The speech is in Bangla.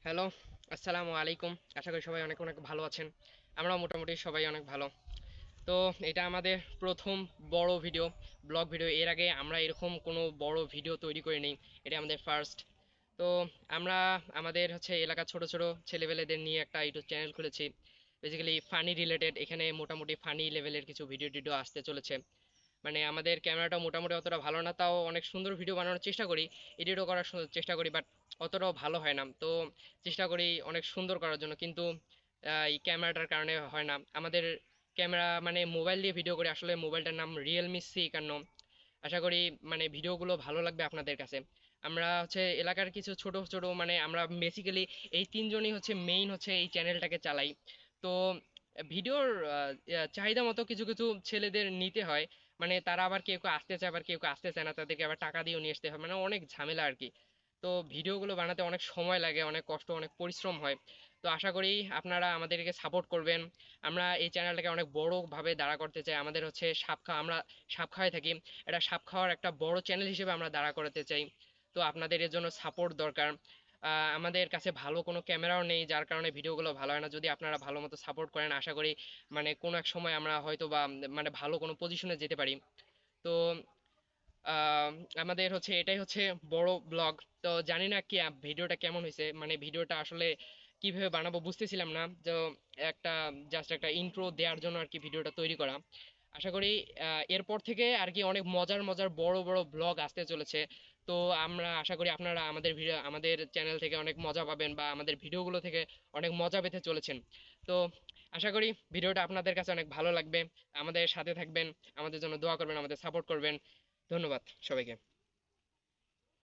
হ্যালো, আসসালামু আলাইকুম। আশা করি সবাই অনেক অনেক ভালো আছেন। আমরাও মোটামুটি সবাই অনেক ভালো। তো এটা আমাদের প্রথম বড় ভিডিও, ব্লগ ভিডিও। এর আগে আমরা এরকম কোনো বড় ভিডিও তৈরি করিনি। এটা আমাদের ফার্স্ট। তো আমরা আমাদের এলাকার ছোট ছোট ছেলেপেলেদের নিয়ে একটা ইউটিউব চ্যানেল খুলেছি। Basically funny related. এখানে মোটামুটি ফানি লেভেলের কিছু ভিডিও টিডিও আসতে চলেছে। মানে আমাদের ক্যামেরাটা মোটামুটি অতটা ভালো না, তাও অনেক সুন্দর ভিডিও বানানোর চেষ্টা করি, এডিটও করার চেষ্টা করি, বাট অতটাও ভালো হয় না। তো চেষ্টা করি অনেক সুন্দর করার জন্য, কিন্তু এই ক্যামেরাটার কারণে হয় না আমাদের। ক্যামেরা মানে মোবাইল দিয়ে ভিডিও করি, আসলে মোবাইলটার নাম রিয়েলমি C51। আশা করি মানে ভিডিওগুলো ভালো লাগবে আপনাদের কাছে। আমরা এলাকার কিছু ছোট ছোট মানে আমরা বেসিক্যালি এই তিনজনই মেইন এই চ্যানেলটাকে চালাই। তো ভিডিওর চাহিদা মতো কিছু কিছু ছেলেদের নিতে হয়। মানে তারা আবার কেউ কেউ আসতে চায়, আবার কেউ কেউ আসতে চায় না, তাদেরকে আবার টাকা দিয়েও নিয়ে আসতে হয়, মানে অনেক ঝামেলা আর কি। তো ভিডিওগুলো বানাতে অনেক সময় লাগে, অনেক কষ্ট, অনেক পরিশ্রম হয়। তো আশা করি আপনারা আমাদেরকে সাপোর্ট করবেন। আমরা এই চ্যানেলটাকে অনেক বড় ভাবে দাঁড়া করতে চাই। আমাদের সাপ খাওয়া, আমরা সাপ খাওয়াই থাকি। এটা সাপ খাওয়ার একটা বড় চ্যানেল হিসেবে আমরা দাঁড়া করাতে চাই। তো আপনাদের এর জন্য সাপোর্ট দরকার। আমাদের কাছে ভালো কোনো ক্যামেরাও নেই, যার কারণে ভিডিওগুলো ভালো হয় না। যদি আপনারা ভালো মতো সাপোর্ট করেন, আশা করি মানে কোনো এক সময় আমরা হয়তো বা মানে ভালো কোনো পজিশনে যেতে পারি। তো আহ, আমাদের এটাই বড় ব্লগ। তো জানি না কি ভিডিওটা কেমন হয়েছে, মানে ভিডিওটা আসলে কিভাবে বানাবো বুঝতেছিলাম না। তো একটা জাস্ট একটা ইন্ট্রো দেওয়ার জন্য আর কি ভিডিওটা তৈরি করা। আশা করি এরপর থেকে আর কি অনেক মজার মজার বড় বড় ব্লগ আসতে চলেছে। তো আমরা আশা করি আপনারা আমাদের ভিডিও, আমাদের চ্যানেল থেকে অনেক মজা পাবেন, বা আমাদের ভিডিওগুলো থেকে অনেক মজা পেতে চলেছেন। তো আশা করি ভিডিওটা আপনাদের কাছে অনেক ভালো লাগবে। আমাদের সাথে থাকবেন, আমাদের জন্য দোয়া করবেন, আমাদের সাপোর্ট করবেন। ধন্যবাদ সবাইকে।